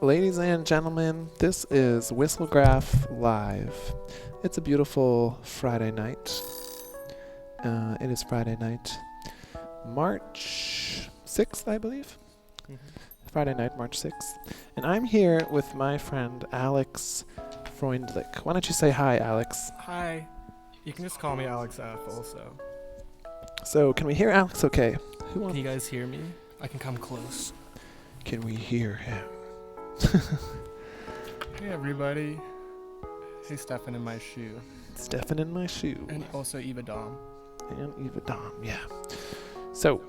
Ladies and gentlemen, this is Whistlegraph Live. It's a beautiful Friday night. It is Friday night, March 6th, I believe. Friday night, March 6th. And I'm here with my friend Alex Freundlich. Why don't you say hi, Alex? Hi. You can just call me Alex F also. So, can we hear Alex okay? Can you guys hear me? I can come close. Can we hear him? Hey everybody. Hey Stefan in my shoe. Stefan in my shoe. And also Eva Dom. And Eva Dom, yeah. So,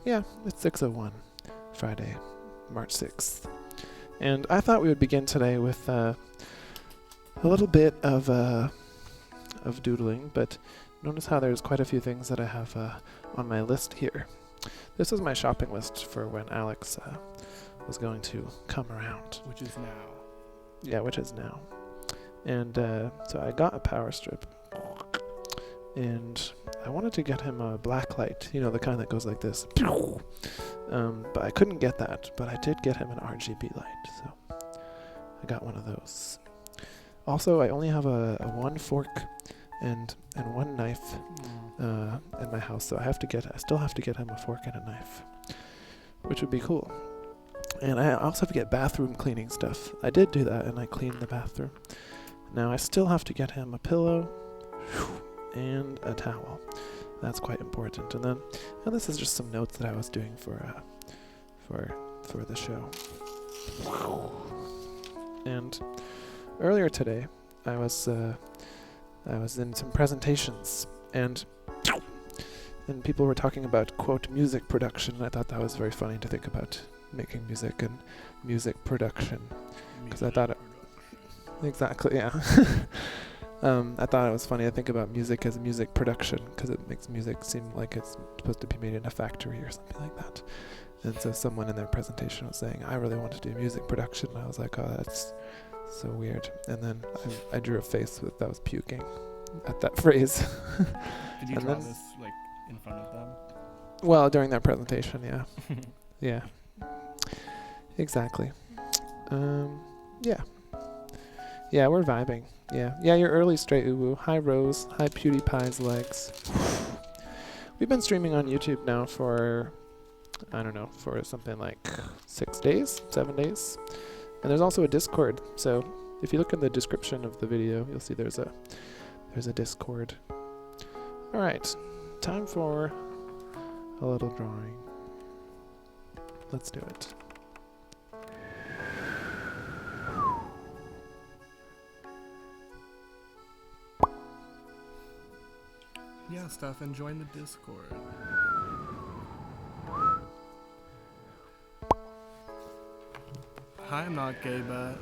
yeah, it's 6:01, Friday, March 6th. And I thought we would begin today with a little bit of doodling, but notice how there's quite a few things that I have on my list here. This is my shopping list for when Alex was going to come around. Which is now. Yeah, which is now. And so I got a power strip. And I wanted to get him a black light, you know, the kind that goes like this. But I couldn't get that, but I did get him an RGB light, so I got one of those. Also, I only have a one fork and one knife in my house, so I still have to get him a fork and a knife, which would be cool. And I also have to get bathroom cleaning stuff. I did do that, and I cleaned the bathroom. Now I still have to get him a pillow and a towel. That's quite important. And this is just some notes that I was doing for the show. And earlier today, I was in some presentations, and people were talking about, quote, music production, and I thought that was very funny to think about making music and music production, because I thought it, exactly, yeah. I thought it was funny to think about music as music production, because it makes music seem like it's supposed to be made in a factory or something like that. And so someone in their presentation was saying, I really want to do music production, and I was like, oh, that's so weird. And then I drew a face that was puking at that phrase. Did you draw this like in front of them? Well, during that presentation, yeah. Yeah. Exactly. Yeah. Yeah, we're vibing. Yeah. Yeah, you're early straight uwu. Hi Rose. Hi PewDiePie's legs. We've been streaming on YouTube now for, I don't know, for something like 7 days. And there's also a Discord, so if you look in the description of the video, you'll see there's a Discord. Alright, time for a little drawing. Let's do it. Yeah, Stefan, join the Discord. Hi, I'm not gay, but...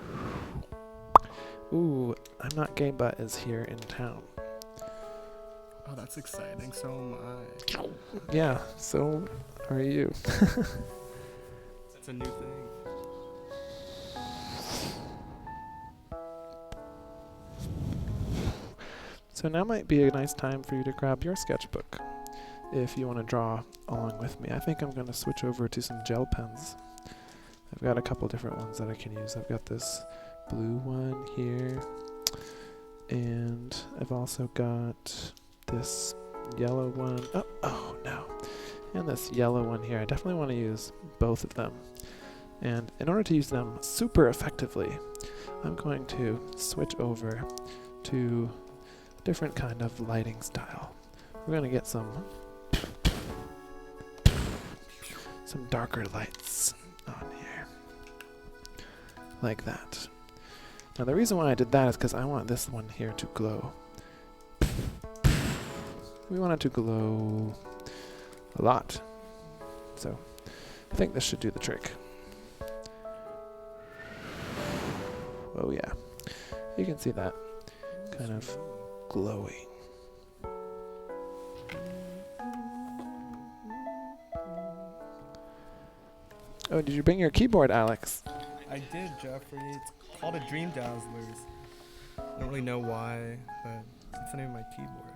Ooh, I'm not gay, but is here in town. Oh, that's exciting. So am I. Yeah, so are you. It's a new thing. So now might be a nice time for you to grab your sketchbook if you want to draw along with me. I think I'm going to switch over to some gel pens. I've got a couple different ones that I can use. I've got this blue one here, and I've also got this yellow one. Oh no. And this yellow one here. I definitely want to use both of them. And in order to use them super effectively, I'm going to switch over to a different kind of lighting style. We're going to get some darker lights on here. Like that. Now the reason why I did that is because I want this one here to glow. We want it to glow a lot. So I think this should do the trick. Oh yeah. You can see that kind of glowing. Oh, did you bring your keyboard, Alex? I did, Jeffrey. It's called a Dream Dazzlers. I don't really know why, but it's the name of my keyboard.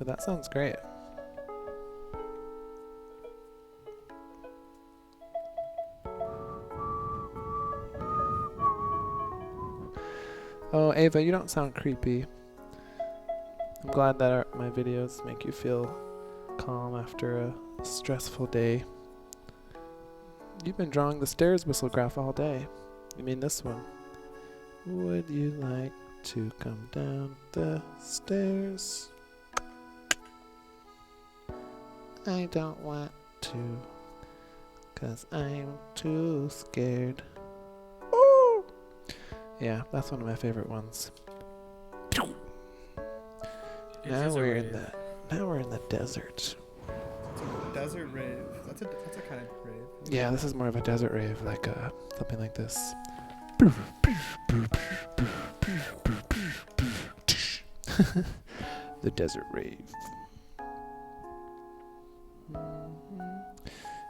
Oh, that sounds great. Oh, Ava, you don't sound creepy. I'm glad that my videos make you feel calm after a stressful day. You've been drawing the stairs whistlegraph all day. You mean this one? Would you like to come down the stairs? I don't want to, 'cause I'm too scared. Ooh! Yeah, that's one of my favorite ones. Now we're in the desert. Desert rave. That's a kind of rave. Yeah, this is more of a desert rave, like something like this. The desert rave.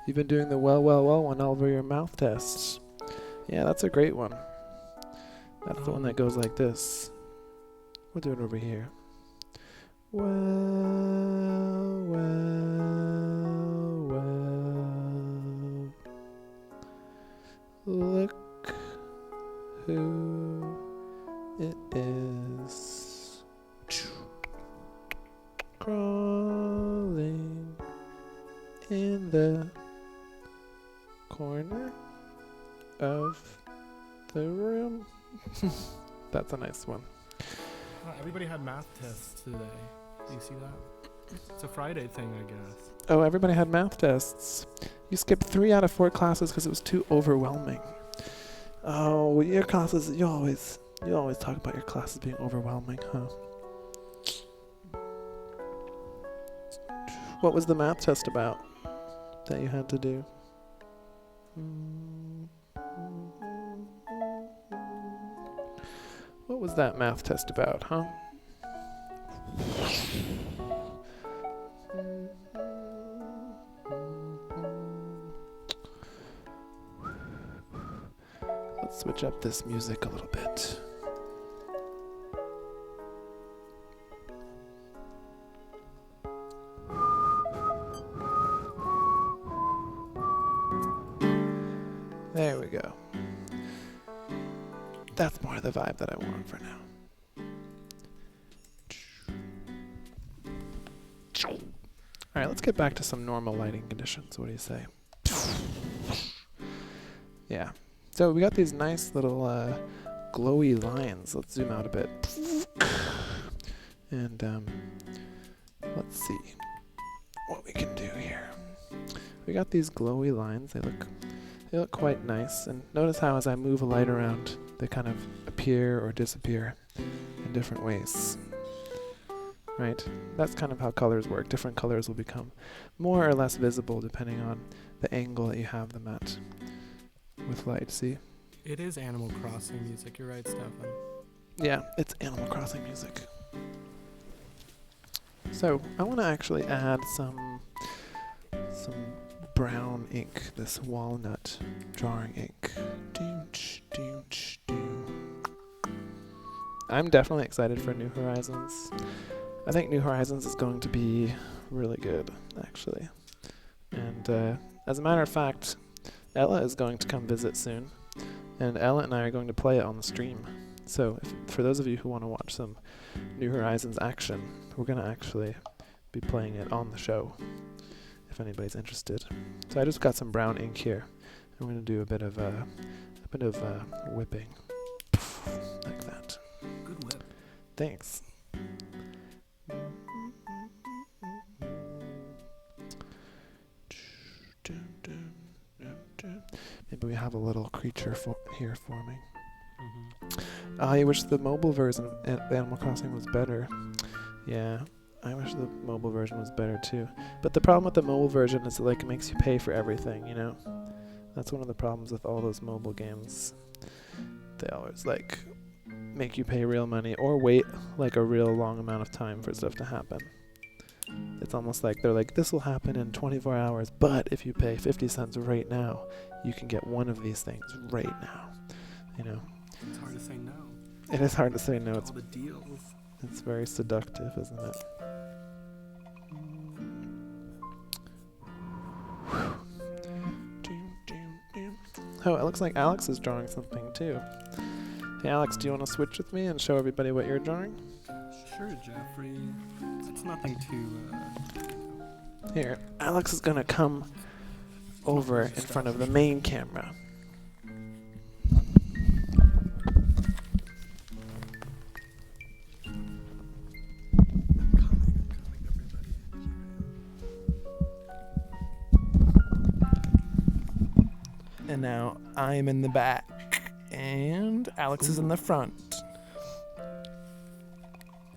You've been doing the well one over your mouth tests. Yeah, that's a great one. That's the one that goes like this. We'll do it over here. Well, look who it is. Crawling in the corner of the room. That's a nice one. Everybody had math tests today. Do you see that? It's a Friday thing, I guess. Oh, everybody had math tests. You skipped 3 out of 4 classes because it was too overwhelming. Oh, well, your classes, you always talk about your classes being overwhelming, huh? What was the math test about that you had to do? What was that math test about, huh? Let's switch up this music a little bit. There we go. That's more the vibe that I want for now. Alright, let's get back to some normal lighting conditions. What do you say? Yeah. So we got these nice little glowy lines. Let's zoom out a bit. And let's see what we can do here. We got these glowy lines. They look quite nice. And notice how as I move a light around, they kind of appear or disappear in different ways. Right? That's kind of how colors work. Different colors will become more or less visible depending on the angle that you have them at with light. See? It is Animal Crossing music. You're right, Stefan. Yeah, it's Animal Crossing music. So I want to actually add some brown ink, this walnut drawing ink. I'm definitely excited for New Horizons. I think New Horizons is going to be really good, actually. And as a matter of fact, Ella is going to come visit soon, and Ella and I are going to play it on the stream. So for those of you who want to watch some New Horizons action, we're going to actually be playing it on the show, if anybody's interested. So I just got some brown ink here. I'm going to do a bit of whipping, like that. Good whip. Thanks. Maybe we have a little creature here forming. I wish the mobile version of Animal Crossing was better. Yeah, I wish the mobile version was better too. But the problem with the mobile version is it makes you pay for everything, you know? That's one of the problems with all those mobile games. They always make you pay real money or wait a real long amount of time for stuff to happen. It's almost like they're like, this will happen in 24 hours, but if you pay 50 cents right now, you can get one of these things right now. You know? It's hard to say no. It is hard to say no. All the deals. It's very seductive, isn't it? Oh, it looks like Alex is drawing something too. Hey Alex, do you want to switch with me and show everybody what you're drawing? Sure, Jeffrey. It's nothing too. Here, Alex is gonna come over in front of the main camera. And now I'm in the back, and Alex is in the front.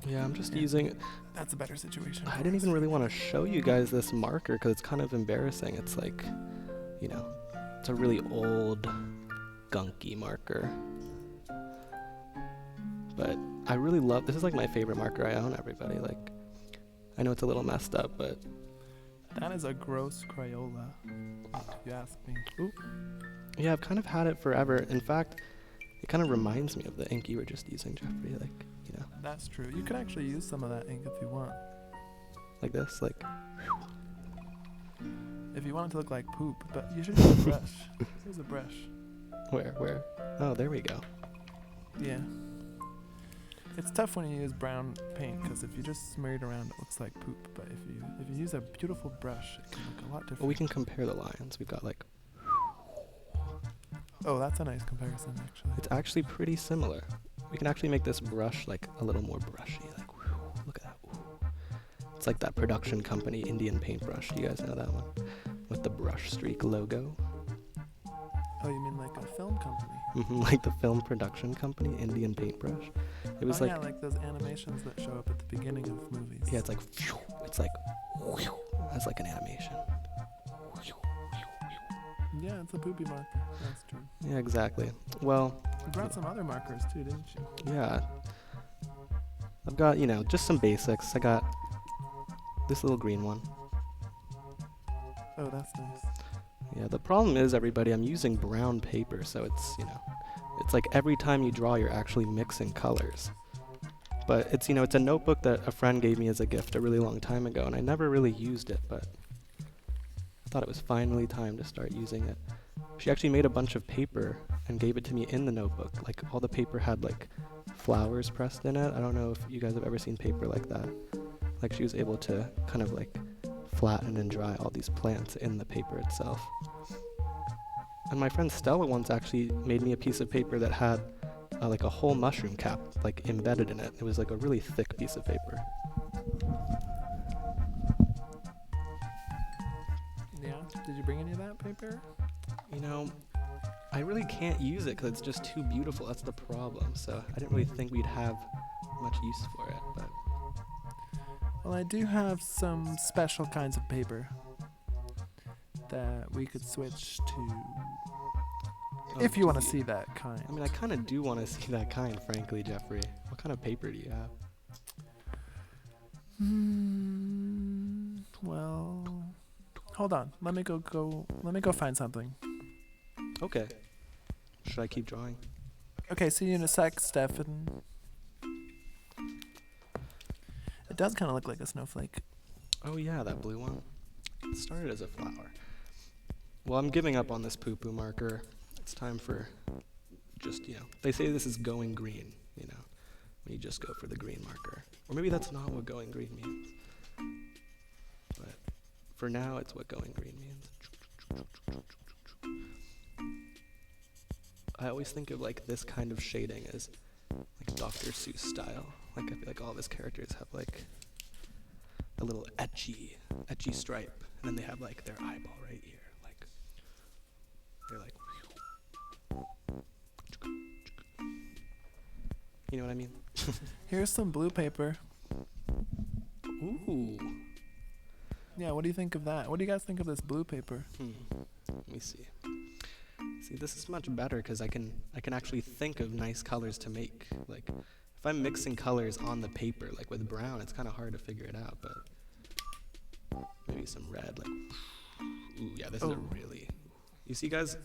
Yeah, I'm just using. That's a better situation. I didn't even really want to show you guys this marker because it's kind of embarrassing. It's like, you know, it's a really old, gunky marker. But I really love. This is like my favorite marker I own. Everybody, like, I know it's a little messed up, but That is a gross Crayola, if you ask me. Ooh. yeah, I've kind of had it forever. In fact, it kind of reminds me of the ink you were just using, Jeffrey. Like, you know, That's true. You could actually use some of that ink if you want. like this, like. If you want it to look like poop, but you should use a brush. Use a brush. Where? Oh, there we go. Yeah. It's tough when you use brown paint because if you just smear it around, it looks like poop. But if you use a beautiful brush, it can look a lot different. Well, we can compare the lines. We've got like. Oh, that's a nice comparison, actually. It's actually pretty similar. We can actually make this brush like a little more brushy. Like, look at that. It's like that production company Indian paintbrush. You guys know that one? With the brush streak logo. Oh, you mean like a film company? Like the film production company Indian paintbrush. It was yeah, like those animations that show up at the beginning of movies. yeah, it's like that's like an animation. Yeah, it's a poopy marker. That's true. Yeah, exactly. Well, You brought some other markers too, didn't you? yeah. I've got, you know, just some basics. I got this little green one. Oh, that's nice. Yeah, the problem is, everybody, I'm using brown paper, so it's, you know, it's like every time you draw, you're actually mixing colors. But it's, you know, it's a notebook that a friend gave me as a gift a really long time ago, and I never really used it, but I thought it was finally time to start using it. She actually made a bunch of paper and gave it to me in the notebook. Like, all the paper had, like, flowers pressed in it. I don't know if you guys have ever seen paper like that. Like, she was able to kind of, like, flatten and dry all these plants in the paper itself. And my friend Stella once actually made me a piece of paper that had like a whole mushroom cap like embedded in it. It was like a really thick piece of paper. Yeah? Did you bring any of that paper? You know, I really can't use it because it's just too beautiful. That's the problem. So I didn't really think we'd have much use for it. But Well, I do have some special kinds of paper that we could switch to if you want to see that kind. I mean, I kind of do want to see that kind, frankly, Jeffrey. What kind of paper do you have? Well, hold on. Let me go find something. Okay. Should I keep drawing? Okay, see you in a sec, Stefan. It does kind of look like a snowflake. Oh yeah, that blue one. It started as a flower. Well, I'm giving up on this poo-poo marker. It's time for just, you know, they say this is going green, you know, when you just go for the green marker. Or maybe that's not what going green means. But for now, it's what going green means. I always think of like this kind of shading as like Dr. Seuss style. Like I feel like all of his characters have like a little etchy stripe, and then they have like their eyeball right here. Like they're like, you know what I mean? Here's some blue paper. Ooh. Yeah, what do you think of that? What do you guys think of this blue paper? Let me see. See, this is much better because I can actually think of nice colors to make. Like, if I'm mixing colors on the paper, like with brown, it's kind of hard to figure it out. But maybe some red, like, ooh, yeah, this is a really. You see, guys,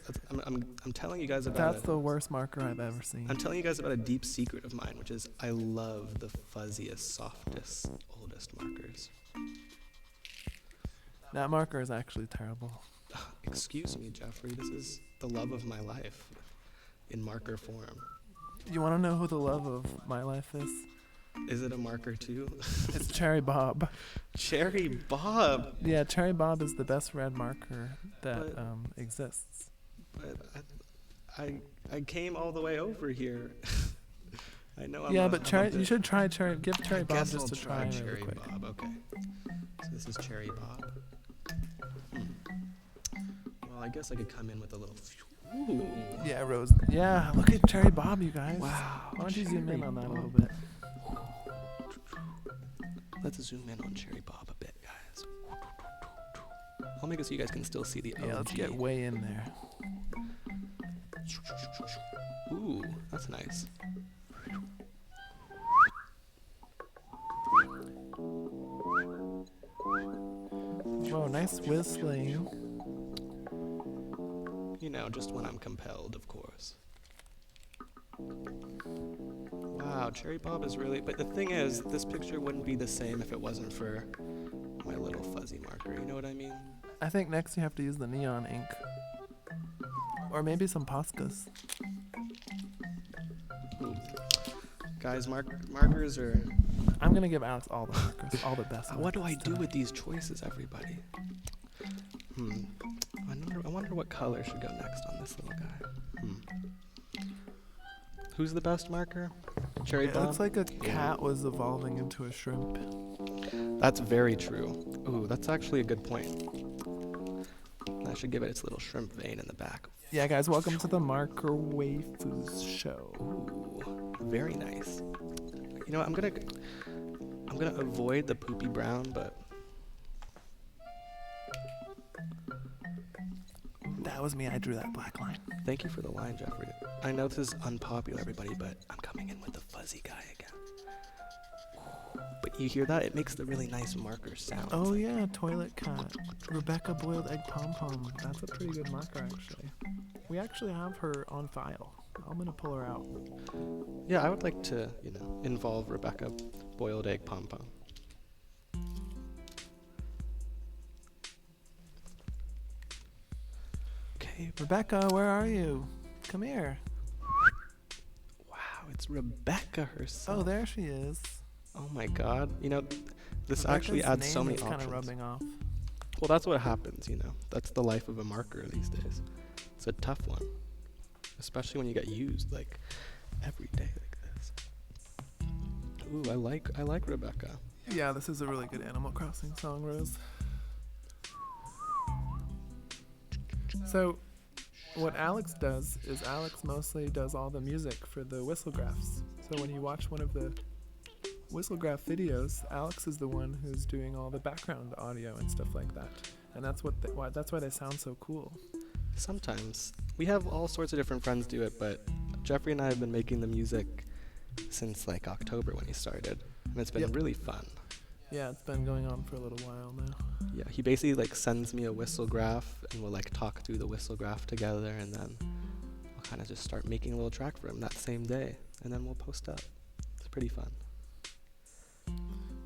I'm telling you guys about. That's the worst marker I've ever seen. I'm telling you guys about a deep secret of mine, which is I love the fuzziest, softest, oldest markers. That marker is actually terrible. Excuse me, Jeffrey. This is the love of my life in marker form. You want to know who the love of my life is? Is it a marker too? It's Cherry Bob. Cherry Bob. Yeah, Cherry Bob is the best red marker that exists. But I came all the way over here. I know. You should try Cherry. Give Cherry Bob guess just I'll to try really Cherry quick. Bob. Okay. So this is Cherry Bob. Well, I guess I could come in with a little. Ooh. Yeah, Rose. Yeah, look at Cherry Bob, you guys. Wow. Why don't you zoom in Cherry on that a Bob. little bit? Let's zoom in on Cherry Bob a bit, guys. I'll make it so you guys can still see the OG. Yeah, let's get way in there. Ooh, that's nice. Whoa, nice whistling. You know, just when I'm compelled, of course. Wow, Cherry Bob is really... But the thing is, this picture wouldn't be the same if it wasn't for my little fuzzy marker. You know what I mean? I think next you have to use the neon ink. Or maybe some Poscas. Ooh. Guys, markers are... I'm going to give Alex all the markers, all the best What do I markers do tonight. with these choices, everybody? I wonder what color should go next on this little guy. Who's the best marker? Cherry It Bob? looks like a cat was evolving into a shrimp. That's very true. Ooh, that's actually a good point. I should give it its little shrimp vein in the back. Yeah, guys, welcome to the Marker Waifus show. Ooh, very nice. You know what, I'm gonna avoid the poopy brown, but That was me. I drew that black line. thank you for the line, Jeffrey. I know this is unpopular, everybody, but I'm coming in with the fuzzy guy again. But you hear that? It makes the really nice marker sound. Oh yeah, toilet cat. Rebecca boiled egg pom pom. That's a pretty good marker, actually. We actually have her on file. I'm gonna pull her out. Yeah, I would like to, involve Rebecca boiled egg pom pom. Okay. Rebecca, where are you? Come here. Wow, it's Rebecca herself. Oh, there she is. Oh my God. This Rebecca's actually adds so name many is options. kind of rubbing off. Well, that's what happens, That's the life of a marker these days. It's a tough one, especially when you get used like every day like this. Ooh, I like Rebecca. Yeah, this is a really good Animal Crossing song, Rose. So, what Alex does is Alex mostly does all the music for the Whistlegraphs. So when you watch one of the Whistlegraph videos, Alex is the one who's doing all the background audio and stuff like that. And that's why they sound so cool. Sometimes we have all sorts of different friends do it, but Jeffrey and I have been making the music since like October when he started, and it's been really fun. Yeah, it's been going on for a little while now. Yeah, he basically like sends me a Whistlegraph, and we'll like talk through the Whistlegraph together, and then I'll kind of just start making a little track for him that same day, and then we'll post up. It's pretty fun.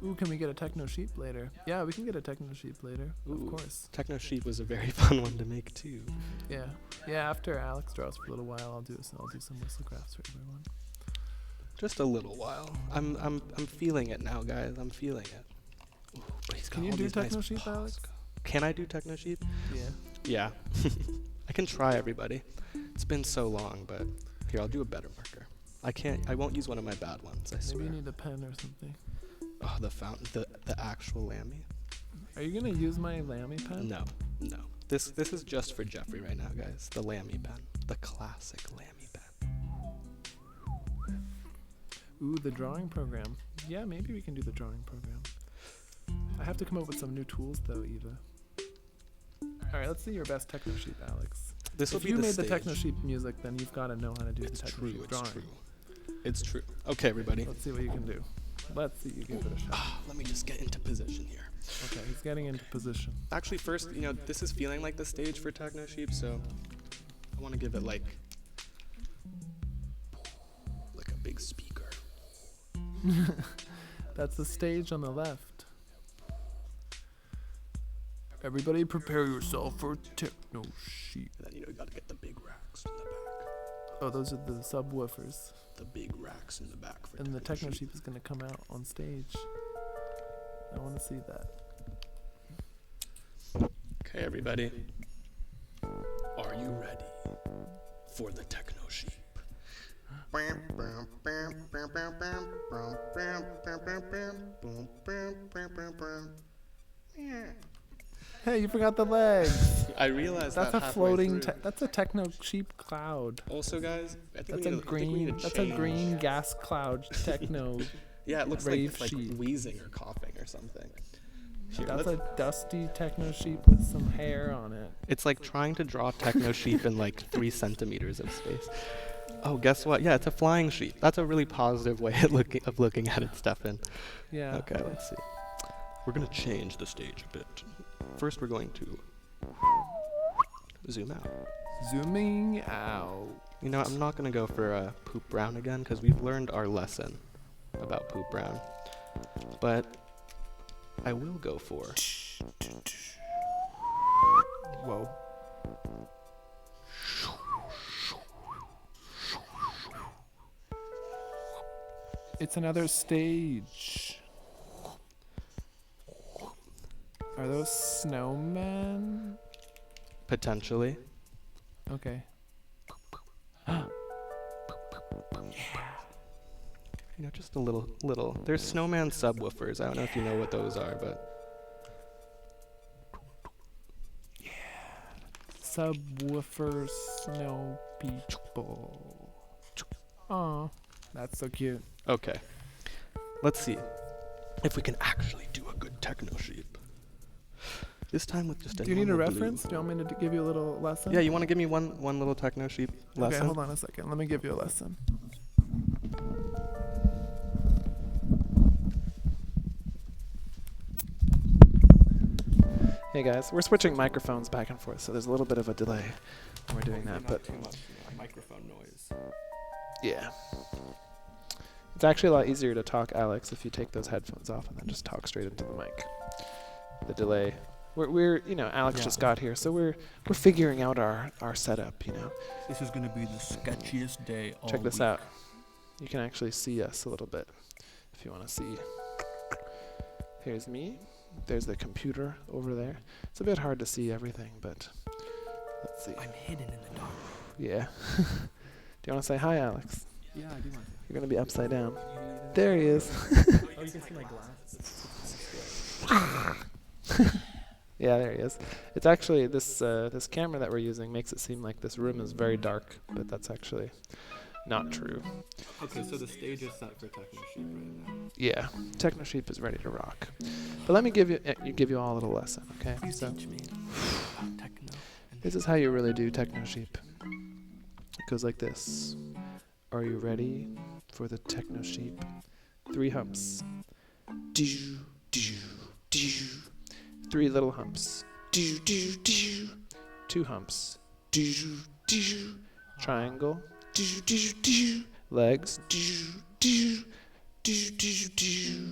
Ooh, can we get a techno sheep later? Yeah, we can get a techno sheep later. Ooh. Of course. Techno Sheep was a very fun one to make too. Yeah. Yeah, after Alex draws for a little while, I'll do some Whistlegraphs for everyone. Just a little while. I'm feeling it now, guys. I'm feeling it. Ooh, but he's got Can you all do these Techno nice Sheep, paws. Alex? Can I do Techno Sheep? Yeah. Yeah. I can try, everybody. It's been so long, but here, I'll do a better marker. I won't use one of my bad ones, I swear. Maybe you need a pen or something. Oh, the fountain, the actual Lammy. Are you gonna use my Lammy pen? No. This is just for Jeffrey right now, guys. The Lammy pen, the classic Lammy pen. Ooh, the drawing program. Yeah, maybe we can do the drawing program. I have to come up with some new tools though, Eva. Alright, let's see your best Techno Sheep, Alex. This will If be you the made stage. the Techno Sheep music, then you've got to know how to do It's the Techno true. Sheep It's drawing. true. It's true. Okay, everybody. Let's see what you can do. Let's see you give it a shot. Let me just get into position here. Okay, he's getting into position. Actually, first, this is feeling like the stage for Techno Sheep, so I want to give it like a big speaker. That's the stage on the left. Everybody prepare yourself for Techno Sheep. And then you gotta get the big racks in the back. Oh, those are the subwoofers. The big racks in the back. For And the techno sheep is going to come out on stage. I want to see that. Okay, everybody. Are you ready for the techno sheep? Hey, you forgot the legs. I realized That's that a halfway floating. through. That's a techno sheep cloud. Also, guys, I think That's we a need to- I think we green. need to That's a change. green gas cloud techno. Yeah, it looks rave like sheep. wheezing or coughing or something. Here, That's let's- a dusty techno sheep with some hair on it. It's like trying to draw techno sheep in like 3 centimeters of space. Oh, guess what? Yeah, it's a flying sheep. That's a really positive way of looking at it, Stefan. Yeah. Okay, let's see. We're gonna change the stage a bit. First, we're going to zoom out. Zooming out. You know, I'm not gonna go for Poop Brown again because we've learned our lesson about Poop Brown. But I will go for Whoa. It's another stage. Are those snowmen? potentially. Okay. You know, just a little. There's snowman subwoofers. I don't know if you know what those are, but Subwoofer snow people. Aw, that's so cute. okay. Let's see if we can actually do a good techno sheep. This time with just a Do you need a normal blue. reference? Do you want me to give you a little lesson? Yeah, you want to give me one little techno sheep lesson? Okay, hold on a second. Let me give you a lesson. Hey guys, we're switching microphones back and forth, so there's a little bit of a delay when we're doing that, but too much microphone noise. yeah. It's actually a lot easier to talk, Alex, if you take those headphones off and then just talk straight into the mic. The delay. We're you know, Alex just got here, so we're figuring out our setup, you know. This is gonna be the sketchiest day all Check this week. out. You can actually see us a little bit if you want to see. Here's me. There's the computer over there. It's a bit hard to see everything, but let's see. I'm hidden in the dark. Yeah. Do you want to say hi, Alex? Yeah, I do want You're going to be upside down. There he is. to. Oh, you can see my glasses. Yeah, there he is. It's actually this this camera that we're using makes it seem like this room is very dark, but that's actually not true. Okay, so the stage is set for techno sheep right now. Yeah, Techno Sheep is ready to rock. But let me give you all a little lesson, okay? Please So teach me about techno. this is how you really do Techno Sheep. It goes like this. Are you ready for the Techno Sheep? 3 humps. Doo, doo, doo. 3 little humps. Doo, doo, doo. 2 humps. Doo, doo. Triangle. Doo, doo, doo. Legs. Doo, doo. Doo, doo, doo.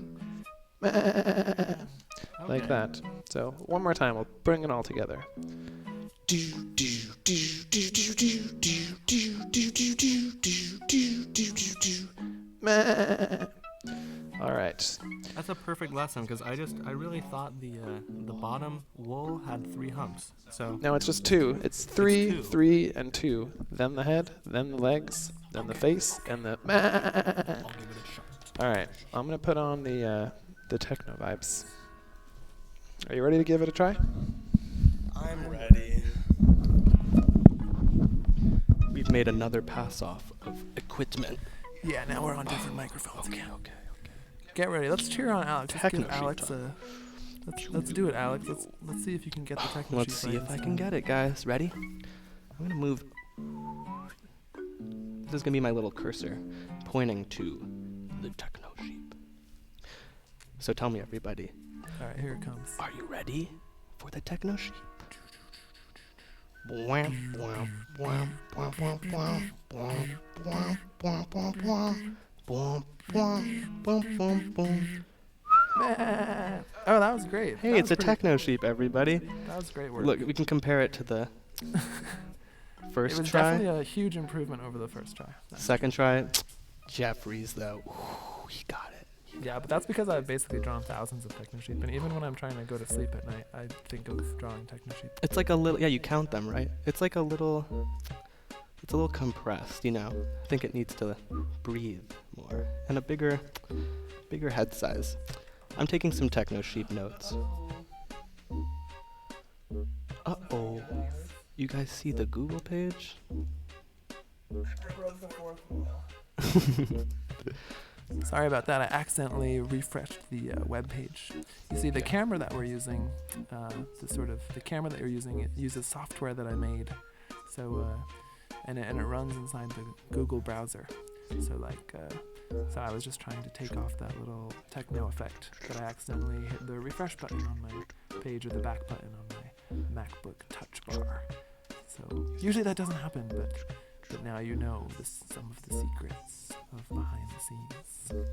Like that. So one more time, we'll bring it all together. All right. That's a perfect lesson because I really thought the bottom wool had 3 humps. So Now it's just 2. It's 3, two. 3, and 2. Then the head, then the legs, then the face, and the. I'll give it a shot. All right. I'm gonna put on the techno vibes. Are you ready to give it a try? I'm ready. We've made another pass off of equipment. Yeah. Now we're on different microphones again. Okay. Get ready. Let's cheer on Alex. Let's Techno give sheet Alex time. let's do it, Alex. Let's see if you can get the techno Let's sheet see right if I this can time. get it, guys. Ready? I'm gonna move. This is gonna be my little cursor pointing to the techno sheep. So tell me, everybody, All right, here it comes. are you ready for the techno sheep? Oh, that was great. Hey, That it's was a pretty- techno sheep, everybody. That was great work. Look, we can compare it to the first It was try. definitely a huge improvement over the first try. Second try, Jeffries though. Ooh, he got it. Yeah, but that's because I've basically drawn thousands of Technosheep, and even when I'm trying to go to sleep at night, I think of drawing Technosheep. It's like a little, yeah, you count them, right? It's like a little, it's a little compressed, you know? I think it needs to breathe more and a bigger head size. I'm taking some Technosheep notes. Uh-oh. You guys see the Google page? Sorry about that. I accidentally refreshed the web page. You see, the camera that we're using, the camera that you're using, it uses software that I made. So, and it runs inside the Google browser. So so I was just trying to take off that little techno effect, but I accidentally hit the refresh button on my page or the back button on my MacBook Touch Bar. So usually that doesn't happen, but now you know some of the secrets of behind the scenes.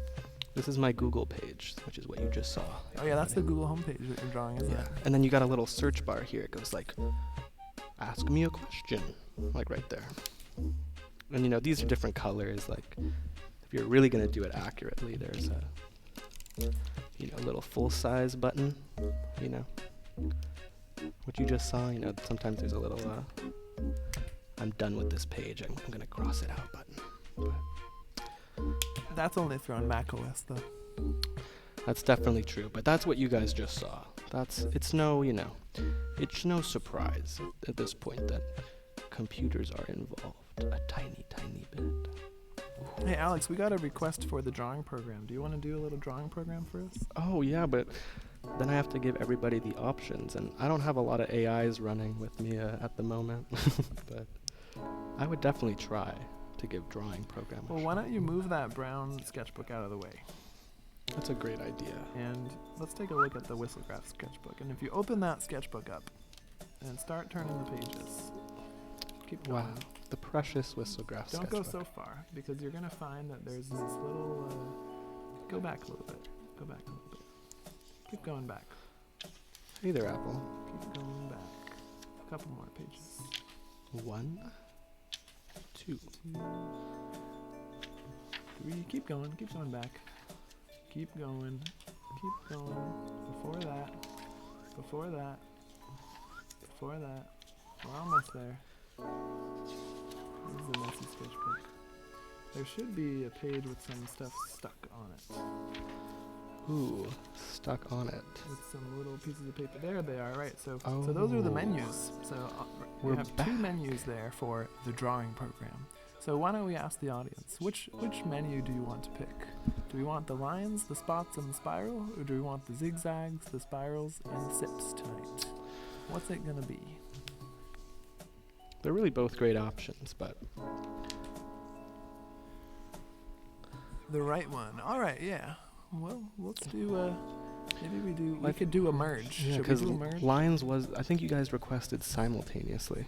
This is my Google page, which is what you just saw. Oh yeah, that's the Google homepage that you're drawing, isn't it? And then you got a little search bar here. It goes like, ask me a question, like right there. And you know, these are different colors. Like, if you're really gonna do it accurately, there's a, little full size button, you know. What you just saw, you know, sometimes there's a little, I'm done with this page, I'm gonna cross it out button. That's only if you're on Mac OS though. That's definitely true, but that's what you guys just saw. It's no surprise at this point that computers are involved a tiny, tiny bit. Hey Alex, we got a request for the drawing program. Do you want to do a little drawing program for us? Oh yeah, but then I have to give everybody the options, and I don't have a lot of AIs running with me at the moment, but I would definitely try to give drawing program a Well, why shot. don't you move that brown sketchbook out of the way? That's a great idea. And let's take a look at the Whistlegraph sketchbook. And if you open that sketchbook up and start turning the pages, keep going. Wow, the precious Whistlegraph Don't go sketchbook. so far, because you're going to find that there's this little... go back a little bit. Go back a little bit. Keep going back. Hey there, Apple. Keep going back. A couple more pages. 1, 2. 3. Keep going. Keep going back. Keep going. Keep going. Before that. Before that. Before that. We're almost there. This is a messy sketchbook. There should be a page with some stuff stuck on it. Ooh, stuck on it. With some little pieces of paper. There they are, right. So those are the menus. So we We're have back. 2 menus there for the drawing program. So why don't we ask the audience, which menu do you want to pick? Do we want the lines, the spots, and the spiral? Or do we want the zigzags, the spirals, and the sips tonight? What's it gonna be? They're really both great options, but The right one. Alright, yeah. Well, let's do we Like- could do a merge. yeah, Should we because do a merge? lines was, I think you guys requested simultaneously.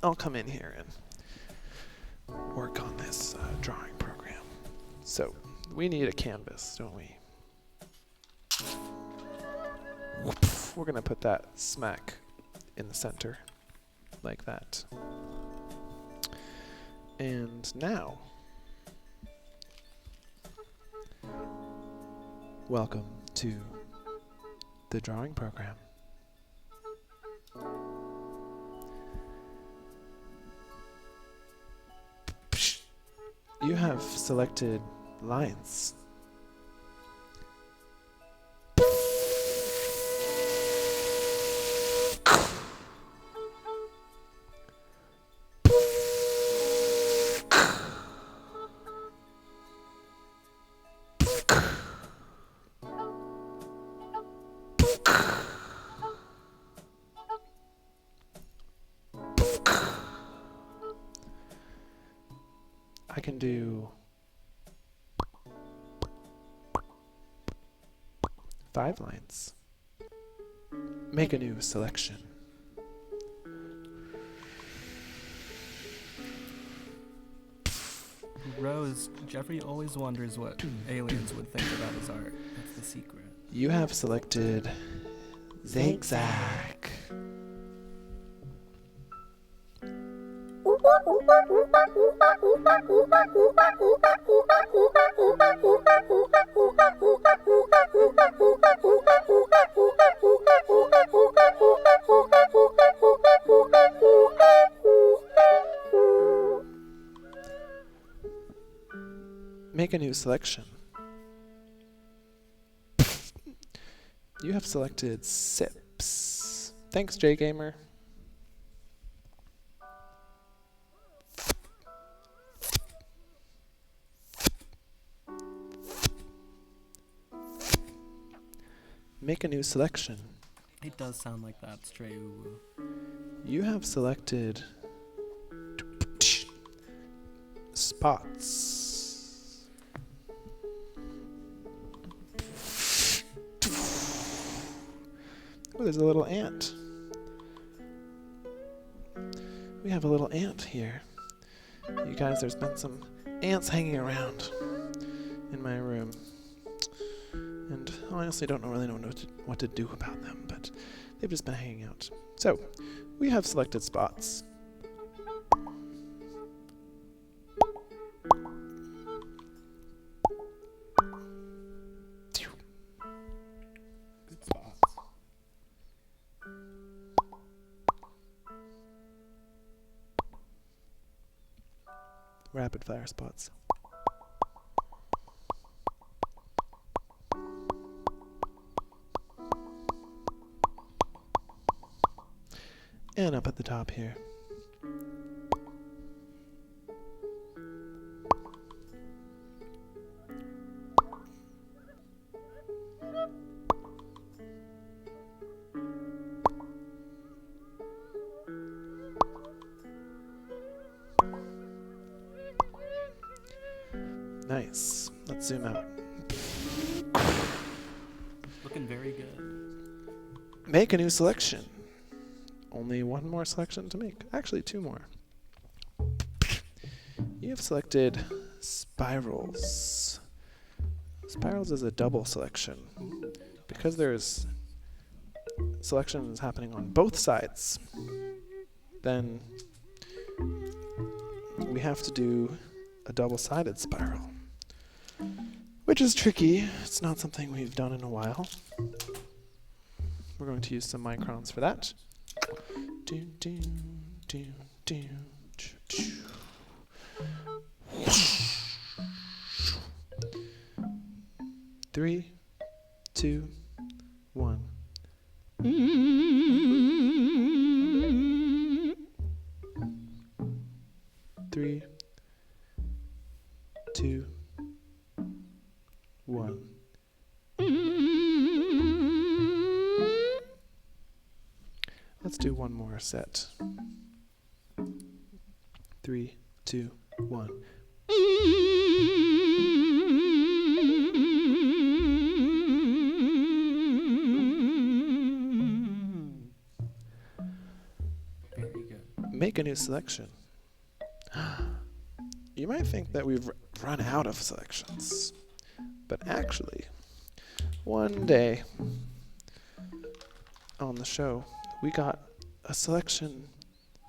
I'll come in here and work on this drawing program. So, we need a canvas, don't we? We're going to put that smack in the center, like that. And now, welcome to the drawing program. You have selected lines. I can do 5 lines. Make a new selection. Rose, Jeffrey always wonders what aliens would think about his art. That's the secret. You have selected zigzag. Make a new selection. You have selected sips. Thanks, JGamer. Make a new selection. It does sound like that, Stray Uwu. You have selected spots. Oh, there's a little ant. We have a little ant here. You guys, there's been some ants hanging around in my room. And I honestly don't really know what to do about them, but they've just been hanging out. So, we have selected spots. Good spots. Rapid fire spots. And up at the top here. Nice. Let's zoom out. Looking very good. Make a new selection. Only one more selection to make. Actually, two more. You have selected spirals. Spirals is a double selection. Because there's selections happening on both sides, then we have to do a double-sided spiral, which is tricky. It's not something we've done in a while. We're going to use some microns for that. Do, do, do, do, choo, choo. 3, 2, 1. 3, 2, 1. Let's do one more set. 3, 2, 1. Very good. Make a new selection. You might think that we've run out of selections, but actually, one day on the show, we got a selection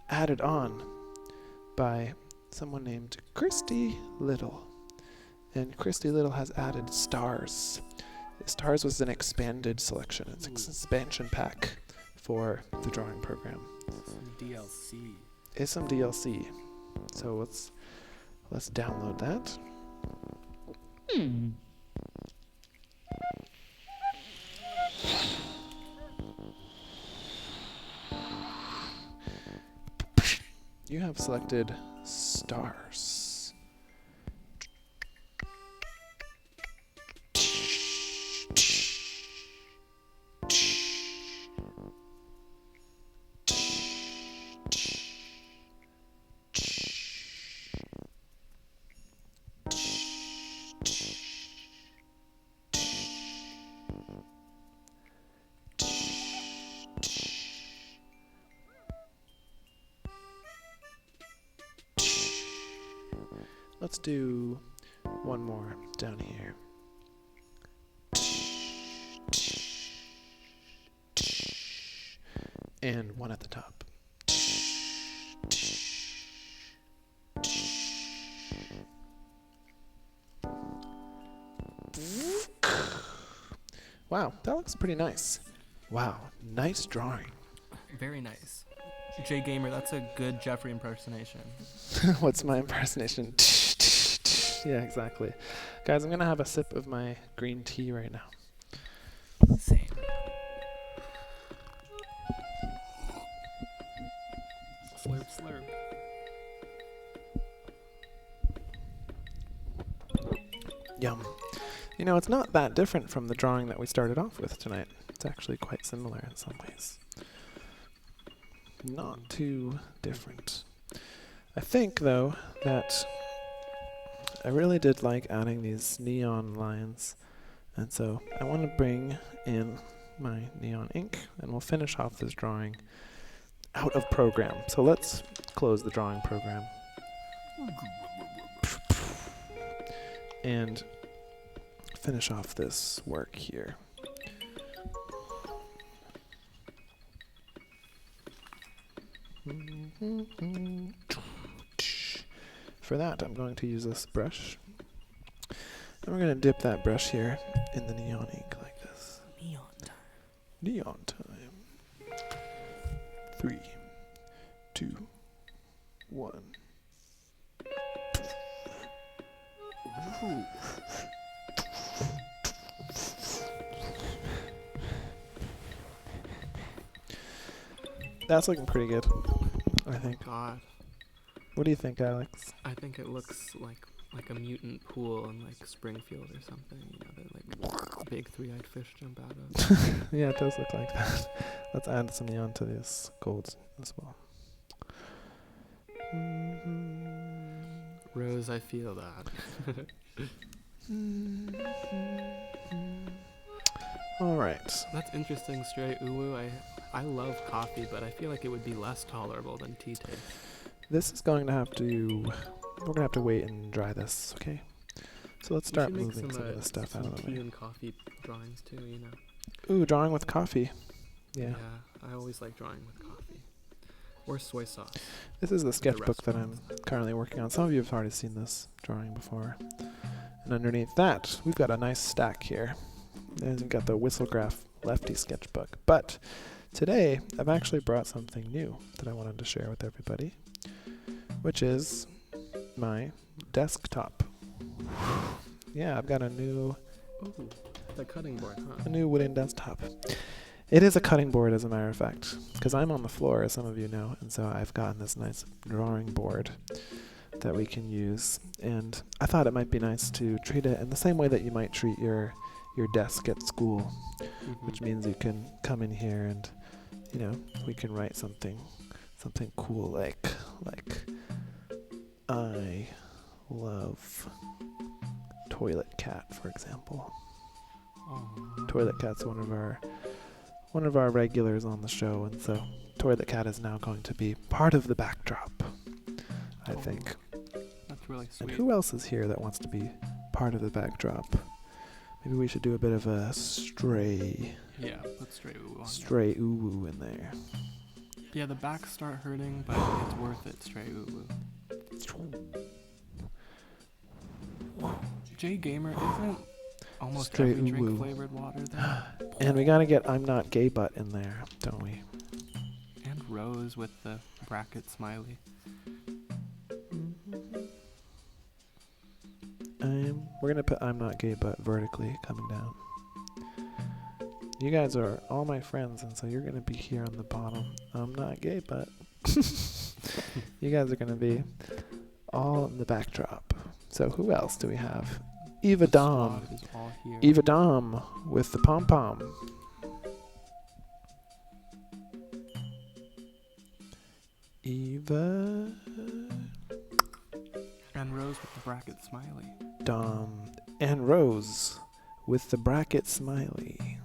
added on by someone named Christy Little. And Christy Little has added stars. Stars was an expanded selection. It's an expansion pack for the drawing program. Some DLC. It's some DLC. So let's download that. You have selected stars. Let's do one more down here. And one at the top. Wow, that looks pretty nice. Wow, nice drawing. Very nice. Jay Gamer, that's a good Jeffrey impersonation. What's my impersonation? Yeah, exactly. Guys, I'm going to have a sip of my green tea right now. Same. Slurp, slurp. Yum. You know, it's not that different from the drawing that we started off with tonight. It's actually quite similar in some ways. Not too different. I think, though, that I really did like adding these neon lines, and so I want to bring in my neon ink, and we'll finish off this drawing out of program. So let's close the drawing program. And finish off this work here. For that, I'm going to use this brush. And we're going to dip that brush here in the neon ink like this. Neon time. Neon time. 3, 2, 1. Ooh. That's looking pretty good, I think. God, What do you think, Alex? I think it looks like a mutant pool in like Springfield or something. You know, that like big three-eyed fish jump out of. Yeah, it does look like that. Let's add some neon to this gold as well. Rose, I feel that. All right. That's interesting, Stray Uwu. I love coffee, but I feel like it would be less tolerable than tea taste. This is going to have to... We're going to have to wait and dry this, okay? So let's start We should make moving some of this stuff out some of the tea way. and coffee drawings too, you know. Ooh, drawing with coffee. Yeah. I always like drawing with coffee. Or soy sauce. This is the sketchbook that I'm restaurant. currently working on. Some of you have already seen this drawing before. And underneath that, we've got a nice stack here. And we've got the Whistlegraph Lefty sketchbook. But today, I've actually brought something new that I wanted to share with everybody, which is my desktop. Yeah, I've got a new Ooh, the cutting board, huh? a new wooden desktop. It is a cutting board, as a matter of fact, because I'm on the floor, as some of you know, and so I've gotten this nice drawing board that we can use. And I thought it might be nice to treat it in the same way that you might treat your desk at school, which means you can come in here and, you know, we can write something cool like I love Toilet Cat, for example. Toilet Cat's one of our regulars on the show, and so Toilet Cat is now going to be part of the backdrop, I think. That's really And sweet. who else is here that wants to be part of the backdrop? Maybe we should do a bit of a stray Yeah, let's Stray Uwu on there. stray ooh in there. Yeah, the backs start hurting, but it's worth it, Stray Uwu. Jay Gamer, isn't almost Stray every drink Uwu. flavored water there? And we gotta get I'm Not Gay Butt in there, don't we? And Rose with the bracket smiley. We're gonna put I'm Not Gay Butt vertically coming down. You guys are all my friends, and so you're gonna be here on the bottom. I'm not gay, but you guys are gonna be all in the backdrop. So who else do we have? Eva The Dom. squad is all here. Eva Dom with the pom pom. Eva And Rose with the bracket smiley. Dom and Rose with the bracket smiley.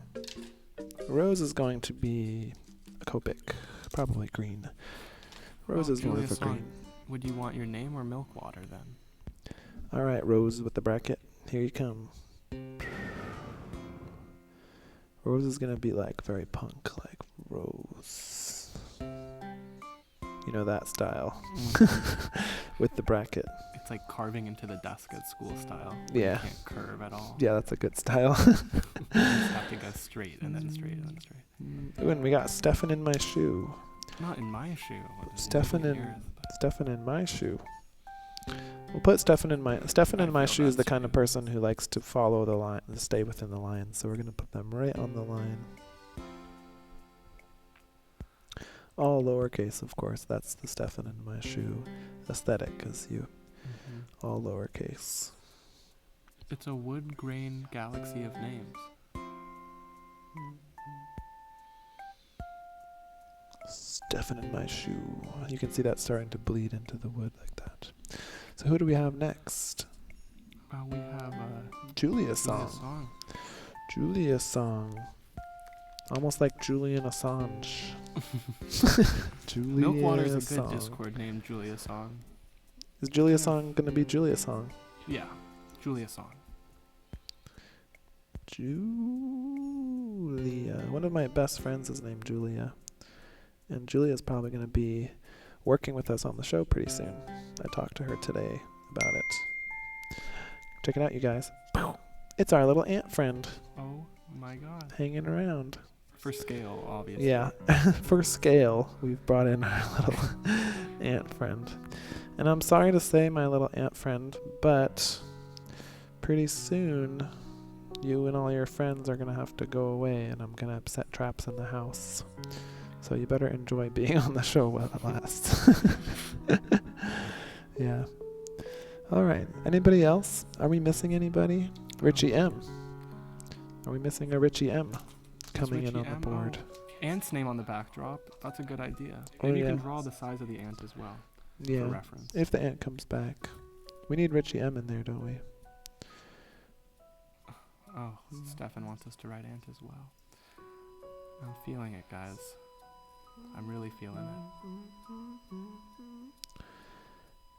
Rose is going to be a Copic, probably green. Rose Oh, is going Julius for green. Would you want your name or milk water then? All right, Rose with the bracket. Here you come. Rose is gonna be like very punk, like Rose. You know that style with the bracket. It's like carving into the desk at school style. Yeah. You can't curve at all. Yeah, that's a good style. You just have to go straight and then straight and then straight. Ooh, and we got Stefan in my shoe. Not in my shoe. Stefan in yours, but- Stefan in my shoe. We'll put Stefan in my I shoe feel is the that's kind of you. person who likes to follow the line, stay within the line. So we're gonna put them right on the line. All lowercase, of course. That's the Stefan in my shoe aesthetic, 'cause you Mhm. all lowercase. It's a wood grain galaxy of names. Stefan in my shoe. You can see that starting to bleed into the wood like that. So who do we have next? We have Julia's Julia's song. song. Julia's song. Almost like Julian Assange. Julia's Milkwater is a good song. Discord name, Julia's song. Is Julia's song gonna be Julia's song? Yeah, Julia's song. Julia. One of my best friends is named Julia. And Julia's probably gonna be working with us on the show pretty soon. I talked to her today about it. Check it out, you guys. It's our little ant friend Oh my god. hanging around. For scale, obviously. Yeah, for scale, we've brought in our little ant friend. And I'm sorry to say, my little ant friend, but pretty soon, you and all your friends are going to have to go away, and I'm going to set traps in the house. So you better enjoy being on the show while it lasts. Yeah. All right. Anybody else? Are we missing anybody? Richie M. Are we missing a Richie M coming in Richie on the M? board? Ant's name on the backdrop. That's a good idea. Oh, Maybe you yeah. can draw the size of the ant as well for Yeah. reference. If the ant comes back. We need Richie M in there, don't we? Oh, Stefan wants us to write ant as well. I'm feeling it, guys. I'm really feeling it.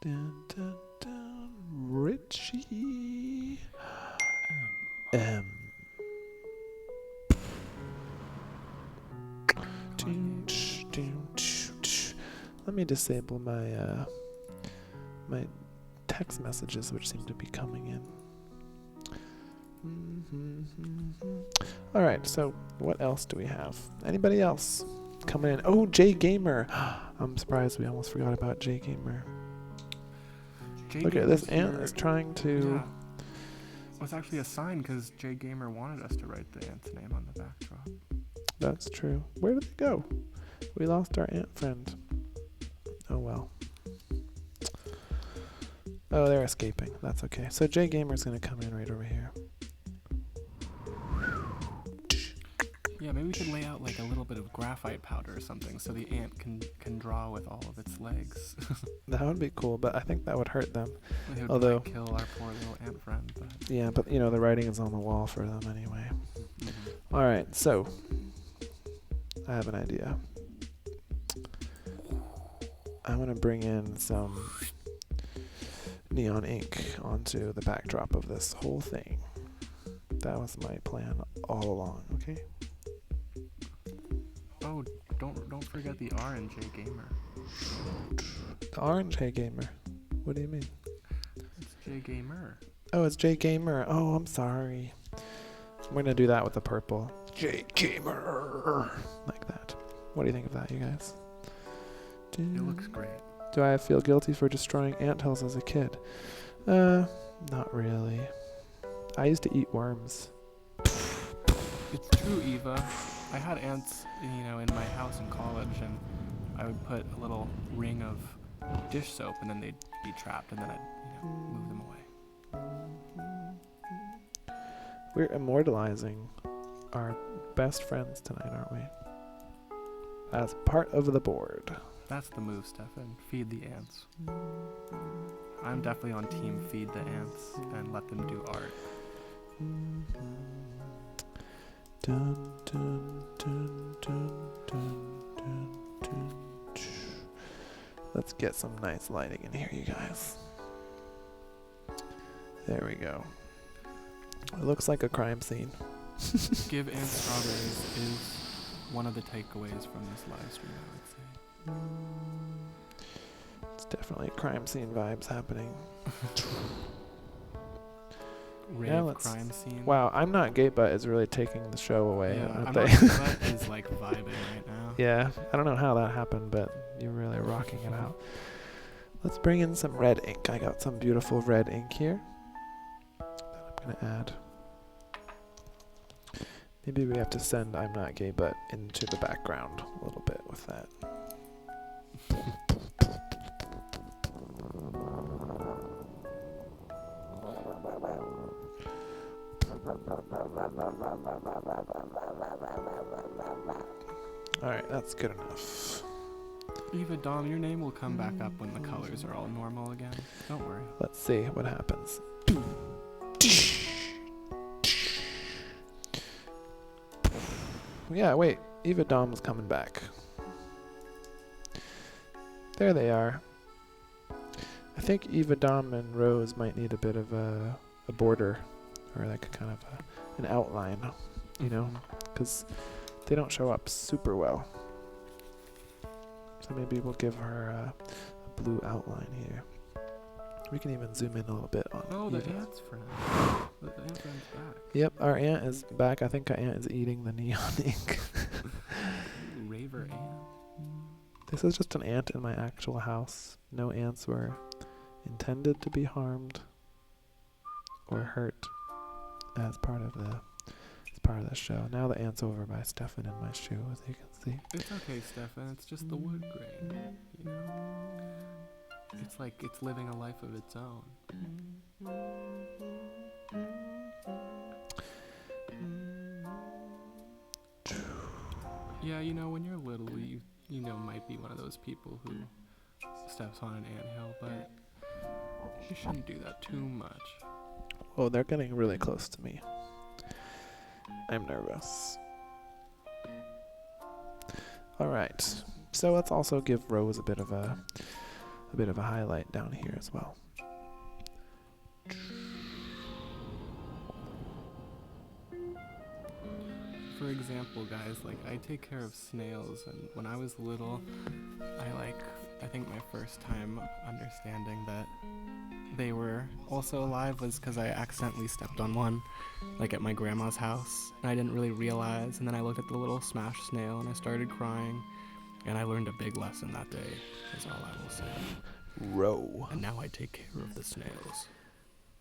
Dun, dun, dun. Richie M. Dun, tsh, dun, tsh, tsh. Let me disable my my text messages, which seem to be coming in. All right, so what else do we have? Anybody else coming in? Oh, Jay Gamer. I'm surprised we almost forgot about Jay Gamer. Look at this ant is trying to. Yeah. Well, it's actually a sign because Jay Gamer wanted us to write the ant's name on the backdrop. That's true. Where did they go? We lost our ant friend. Oh well. Oh, they're escaping. That's okay. So Jay Gamer's gonna come in right over here. Yeah, maybe we could lay out like a little bit of graphite powder or something so the ant can draw with all of its legs. That would be cool, but I think that would hurt them. It would Although- like, kill our poor little ant friend. But Yeah, but you know the writing is on the wall for them anyway. All right, so I have an idea. I want to bring in some neon ink onto the backdrop of this whole thing. That was my plan all along. Okay. Oh, don't forget the R in Jay Gamer. The orange Hey Gamer. What do you mean? It's Jay Gamer. Oh, it's J Gamer. Oh, I'm sorry. We're gonna do that with the purple. J Gamer. Like that. What do you think of that, you guys? It looks great. Do I feel guilty for destroying anthills as a kid? Not really. I used to eat worms. It's true, Eva. I had ants, in my house in college, and I would put a little ring of dish soap, and then they'd be trapped, and then I'd, move them away. We're immortalizing our best friends tonight, aren't we? As part of the board. That's the move, Stefan. Feed the ants. I'm definitely on team feed the ants and let them do art. Dun, dun, dun, dun, dun, dun, dun, tsh. Let's get some nice lighting in here, you guys. There we go. It looks like a crime scene. Give ants strawberries is one of the takeaways from this live stream, I would say. It's definitely crime scene vibes happening. Rave let's- crime scene. Wow, I'm Not Gay But is really taking the show away, Yeah, aren't I'm they? not gay, but is like vibing right now. Yeah, I don't know how that happened, but you're really rocking it out. Let's bring in some red ink. I got some beautiful red ink here that I'm gonna add. Maybe we have to send I'm Not Gay But into the background a little bit with that. Alright, that's good enough. Eva Dom, your name will come back up when the colors are all normal again. Don't worry. Let's see what happens. Yeah, wait. Eva Dom's coming back. There they are. I think Eva Dom and Rose might need a bit of a border, or like a kind of an outline, you know, because they don't show up super well. So maybe we'll give her a blue outline here. We can even zoom in a little bit on Oh, the Eva. ant's friend. The ant friend's back. Yep, our ant is back. I think our ant is eating the neon ink. Raver ant. This is just an ant in my actual house. No ants were intended to be harmed or hurt as part of the show. Now the ant's over by Stefan in my shoe, as you can see. It's okay, Stefan. It's just the wood grain. You know? It's like it's living a life of its own. Yeah, you know, when you're little, you know, might be one of those people who steps on an anthill, but you shouldn't do that too much. Oh, they're getting really close to me. I'm nervous. All right. So let's also give Rose a bit of a highlight down here as well. For example, guys, like I take care of snails, and when I was little, I think my first time understanding that they were also alive was because I accidentally stepped on one, like at my grandma's house, and I didn't really realize, and then I looked at the little smashed snail and I started crying, and I learned a big lesson that day, is all I will say. Row. And now I take care of the snails.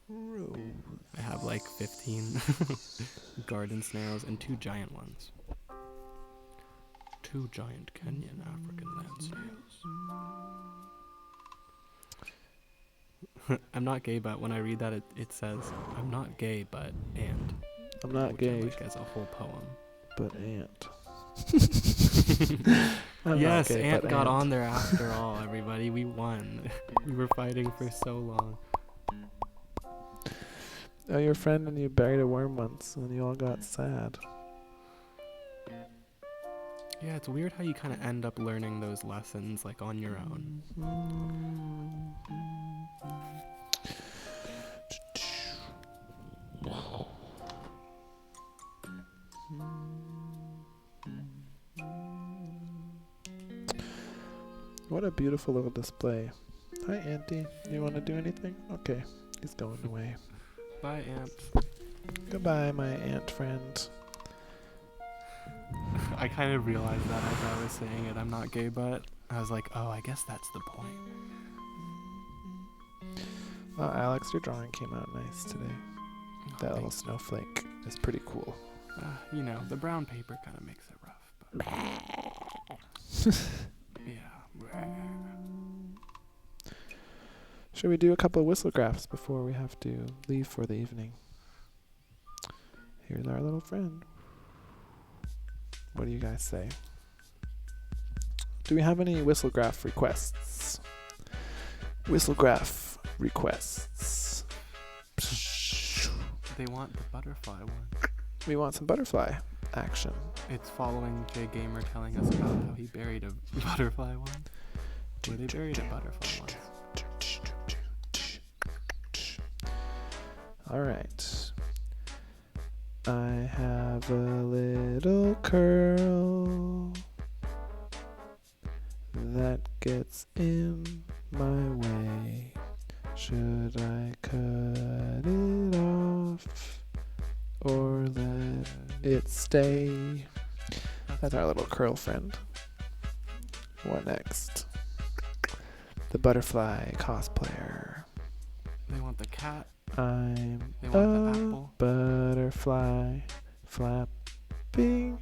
Row. I have like 15 garden snails and 2 giant ones. 2 giant Kenyan African land snails. I'm not gay, but when I read that, it says, I'm not gay, but and. I'm not which I gay, like as a whole poem. but ant. I'm not Yes, gay, Ant but got ant. on there after all, everybody. We won. We were fighting for so long. Oh, your friend and you buried a worm once, and you all got sad. Yeah, it's weird how you kind of end up learning those lessons like on your own. What a beautiful little display. Hi, Auntie. You want to do anything? Okay, he's going away. Bye, Ant. Goodbye, my ant friend. I kind of realized that as I was saying it. I'm not gay, but I was like, oh, I guess that's the point. Well, Alex, your drawing came out nice today. Oh, That little thanks. snowflake is pretty cool. You know, the brown paper kind of makes it rough, but yeah. Should we do a couple of whistlegraphs before we have to leave for the evening? Here's our little friend. What do you guys say? Do we have any whistlegraph requests? Whistlegraph requests. They want the butterfly one. We want some butterfly action. It's following Jay Gamer telling us about how he buried a butterfly once. Where they buried a butterfly once. Alright. I have a little curl that gets in my way? Should I cut it off or let it stay? That's our little curl friend. What next? The butterfly cosplayer. They want the cat. I'm They want the a apple. butterfly flapping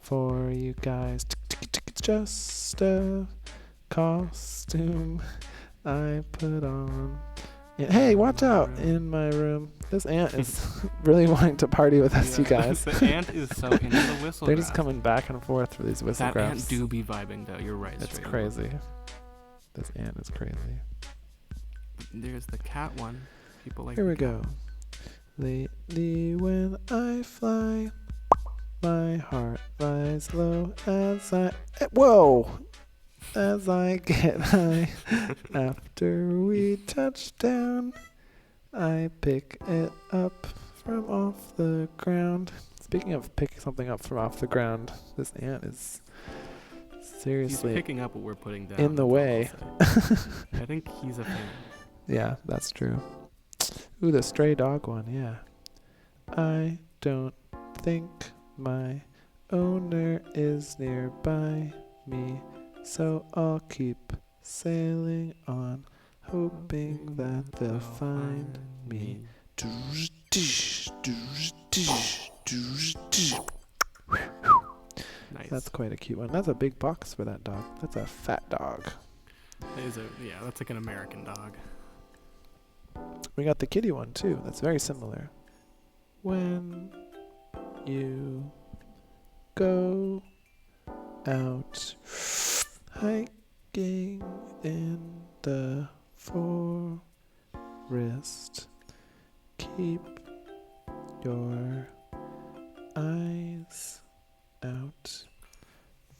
for you guys. It's just a costume I put on. Yeah, hey, watch out in my room. This ant is really wanting to party with us, you guys. The ant is so into the Whistlegraph. They're just coming back and forth for these That whistlegraphs. ant do be vibing though. You're right. It's Straight crazy. This ant is crazy. There's the cat one. People like. Here the we cat. go. Lately when I fly, my heart lies low as as I get high. After we touch down, I pick it up from off the ground. Speaking of picking something up from off the ground, this ant is seriously He's picking up what we're putting down. in the way. I think he's a fan. Yeah, that's true. Ooh, the stray dog one, yeah. I don't think my owner is nearby me, so I'll keep sailing on, hoping that they'll find me. Nice. That's quite a cute one. That's a big box for that dog. That's a fat dog. That's like an American dog. We got the kitty one too. That's very similar. When you go out hiking in the forest, keep your eyes out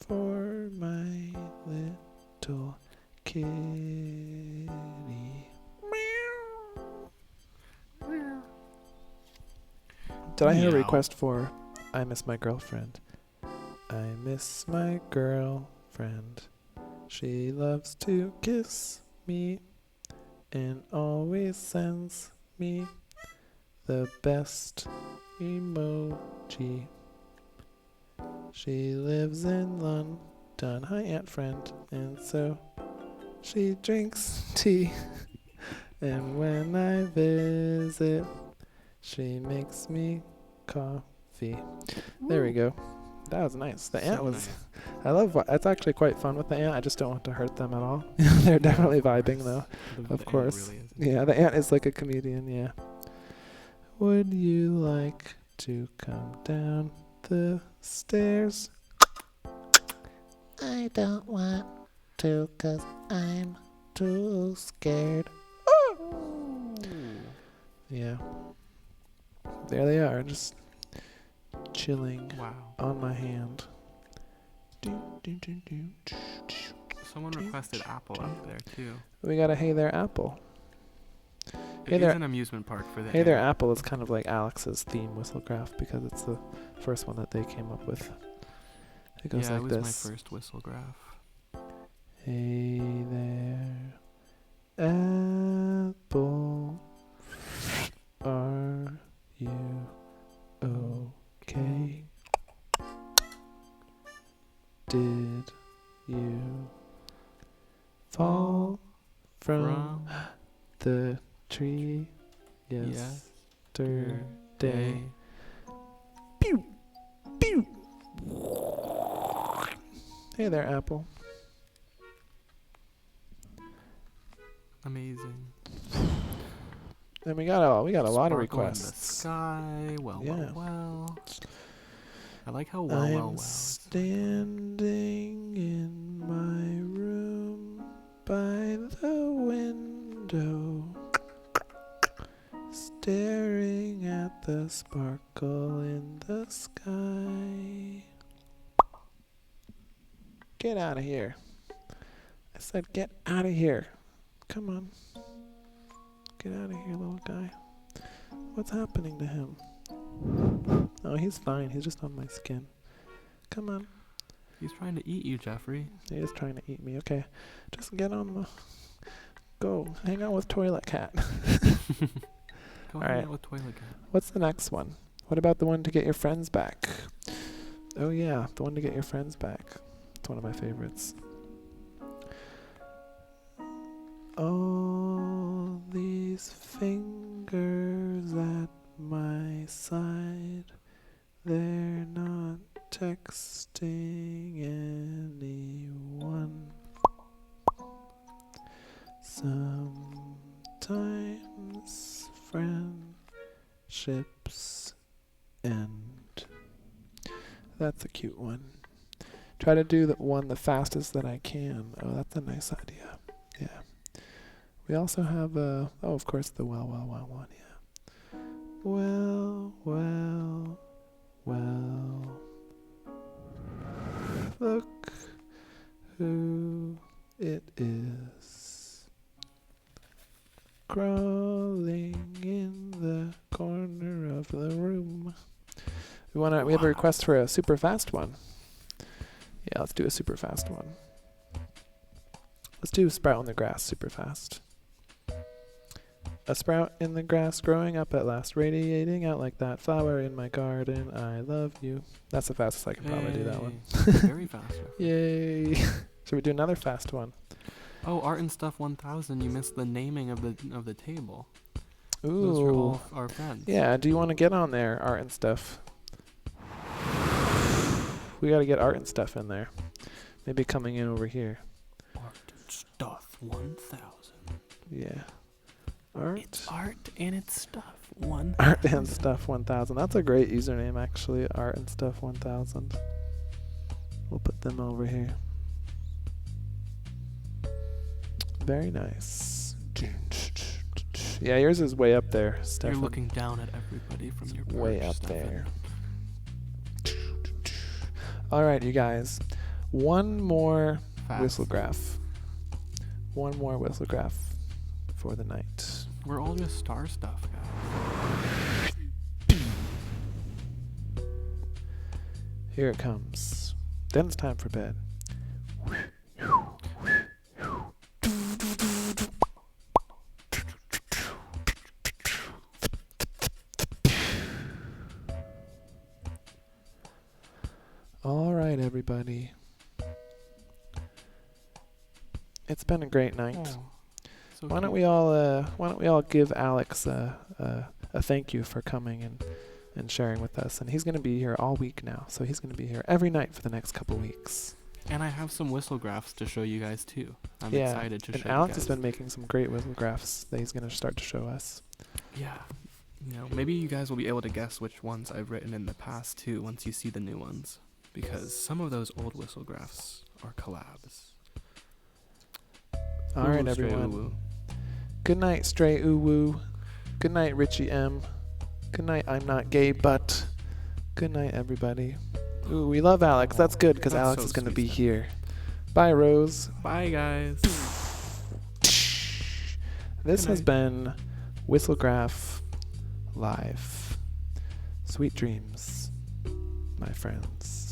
for my little kitty. Did I hear a Meow. request for I miss my girlfriend? I miss my girlfriend. She loves to kiss me and always sends me the best emoji. She lives in London. Hi, Aunt Friend. And so she drinks tea. And when I visit, she makes me coffee. There we go. That was nice. The ant So was. nice. I love. It's actually quite fun with the ant. I just don't want to hurt them at all. They're definitely vibing though. The Of ant course. really is. Yeah, the ant is like a comedian. Yeah. Would you like to come down the stairs? I don't want to 'cause I'm too scared. Yeah. There they are, just chilling Wow. on my hand. Someone requested Apple up there too. We got a Hey There Apple. Hey It there- is an amusement park for the Hey There ant. Apple is kind of like Alex's theme Whistlegraph because it's the first one that they came up with. It goes Yeah, like it was this. my first Whistlegraph. Hey there, Apple. Are you okay? Did you fall from the tree yesterday? Day. Pew! Pew! Hey there, Apple. Amazing. And we got a lot of Sparkle in the requests. sky. Well, Yeah. well. I like how well, I'm well, well. standing in my room by the window, staring at the sparkle in the sky. Get out of here. I said get out of here. Come on. Get out of here, little guy. What's happening to him? Oh, he's fine. He's just on my skin. Come on. He's trying to eat you, Jeffrey. He is trying to eat me. Okay. Just get on Go hang out with Toilet Cat. Go All hang right. out with Toilet Cat. What's the next one? What about the one to get your friends back? Oh yeah, the one to get your friends back. It's one of my favorites. All these fingers at my side, they're not texting anyone. Sometimes friendships end. That's a cute one. Try to do the one the fastest that I can. Oh, that's a nice idea. Yeah. We also have of course the well one, yeah. Well, look who it is. Crawling in the corner of the room. We have a request for a super fast one. Yeah, let's do a super fast one. Let's do Sprout in the Grass super fast. A sprout in the grass growing up at last, radiating out like that flower in my garden. I love you. That's the fastest I can probably do that one. Very fast. Yay. Should we do another fast one? Oh, Art and Stuff 1000. You missed the naming of the table. Ooh. Those are all our friends. Yeah, do you want to get on there, Art and Stuff? We got to get Art and Stuff in there. Maybe coming in over here. Art and Stuff 1000. Yeah. Art. It's art and it's stuff. 1000. Art and Stuff 1000. That's a great username, actually. Art and Stuff 1000. We'll put them over here. Very nice. Yeah, yours is way up there, Stefan. You're looking down at everybody from your perch, Way up Stefan. there. All right, you guys. One more Fast. Whistlegraph. One more Whistlegraph for the night. We're all just star stuff, guys. Here it comes. Then it's time for bed. All right, everybody. It's been a great night. Oh, so Why don't cute. we all give Alex a thank you for coming and sharing with us? And he's going to be here all week now, so he's going to be here every night for the next couple weeks. And I have some Whistlegraphs to show you guys too. I'm Yeah, excited to and show Alex you has guys. been making some great Whistlegraphs that he's going to start to show us. Yeah. You know, maybe you guys will be able to guess which ones I've written in the past too once you see the new ones. Because some of those old Whistlegraphs are collabs. All right, Ooh, stray everyone. ooh-woo. Good night, Stray Uwu. Good night, Richie M. Good night, I'm Not Gay, but. Good night, everybody. Ooh, we love Alex. That's good, because That's Alex so is going to sweet, be Steph. here. Bye, Rose. Bye, guys. This Good has night. been Whistlegraph Live. Sweet dreams, my friends.